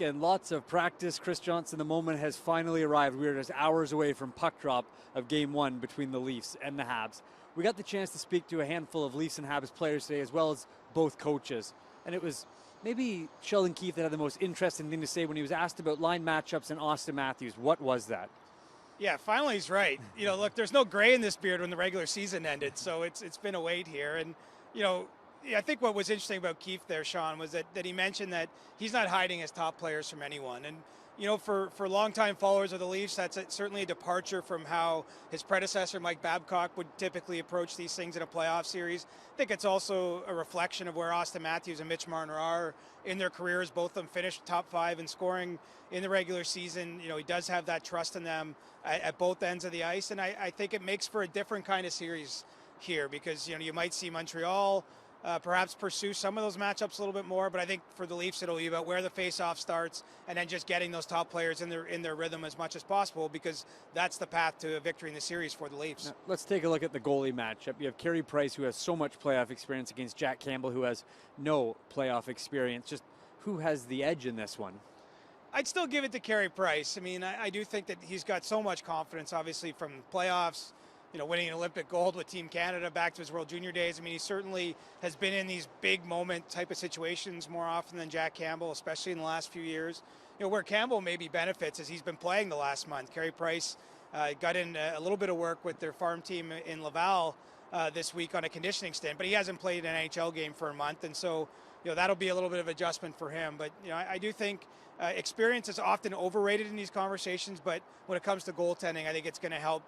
And lots of practice. Chris Johnston, the moment has finally arrived. We are just hours away from puck drop of Game 1 between the Leafs and the Habs. We got the chance to speak to a handful of Leafs and Habs players today, as well as both coaches. And it was maybe Sheldon Keefe that had the most interesting thing to say when he was asked about line matchups and Austin Matthews. What was that? Yeah, finally he's right. Look, there's no gray in this beard when the regular season ended, so it's been a wait here. And, I think what was interesting about Keefe there, Shawn, was that he mentioned that he's not hiding his top players from anyone. And, for longtime followers of the Leafs, that's certainly a departure from how his predecessor, Mike Babcock, would typically approach these things in a playoff series. I think it's also a reflection of where Austin Matthews and Mitch Marner are in their careers. Both of them finished top 5 in scoring in the regular season. He does have that trust in them at both ends of the ice. And I think it makes for a different kind of series here because, you might see Montreal perhaps pursue some of those matchups a little bit more, but I think for the Leafs it'll be about where the face-off starts and then just getting those top players in their rhythm as much as possible because that's the path to a victory in the series for the Leafs. Now, let's take a look at the goalie matchup. You have Carey Price, who has so much playoff experience, against Jack Campbell, who has no playoff experience. Just who has the edge in this one? I'd still give it to Carey Price. I mean, I do think that he's got so much confidence, obviously, from playoffs, winning an Olympic gold with Team Canada back to his World Junior days. I mean, he certainly has been in these big moment type of situations more often than Jack Campbell, especially in the last few years. Where Campbell maybe benefits is he's been playing the last month. Carey Price got in a little bit of work with their farm team in Laval this week on a conditioning stint, but he hasn't played an NHL game for a month, and so that'll be a little bit of adjustment for him. But I do think experience is often overrated in these conversations, but when it comes to goaltending, I think it's going to help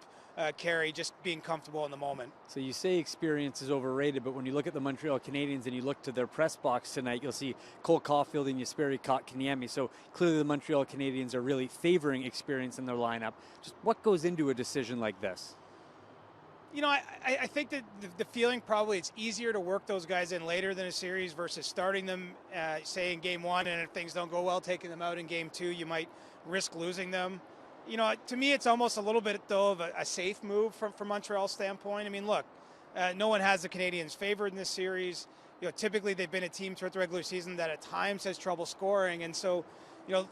Carey just being comfortable in the moment. So you say experience is overrated, but when you look at the Montreal Canadiens and you look to their press box tonight, you'll see Cole Caufield and Jesperi Kotkaniemi. So clearly the Montreal Canadiens are really favoring experience in their lineup. Just what goes into a decision like this? I think that the feeling probably it's easier to work those guys in later than a series versus starting them, say, in Game 1, and if things don't go well, taking them out in Game 2, you might risk losing them. To me, it's almost a little bit, though, of a safe move from Montreal's standpoint. I mean, look, no one has the Canadiens favored in this series. Typically they've been a team throughout the regular season that at times has trouble scoring, and so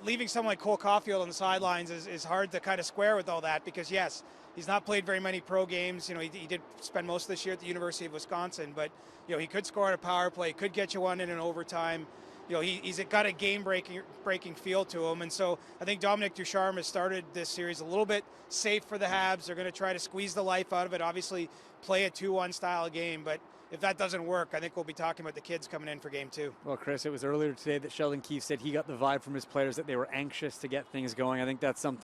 leaving someone like Cole Caufield on the sidelines is hard to kind of square with all that because, yes, he's not played very many pro games. He did spend most of this year at the University of Wisconsin, but, he could score at a power play, could get you one in an overtime. He's got a game-breaking feel to him, and so I think Dominic Ducharme has started this series a little bit safe for the Habs. They're going to try to squeeze the life out of it, obviously play a 2-1 style game, but if that doesn't work, I think we'll be talking about the kids coming in for Game 2. Well, Chris, it was earlier today that Sheldon Keefe said he got the vibe from his players that they were anxious to get things going. I think that's something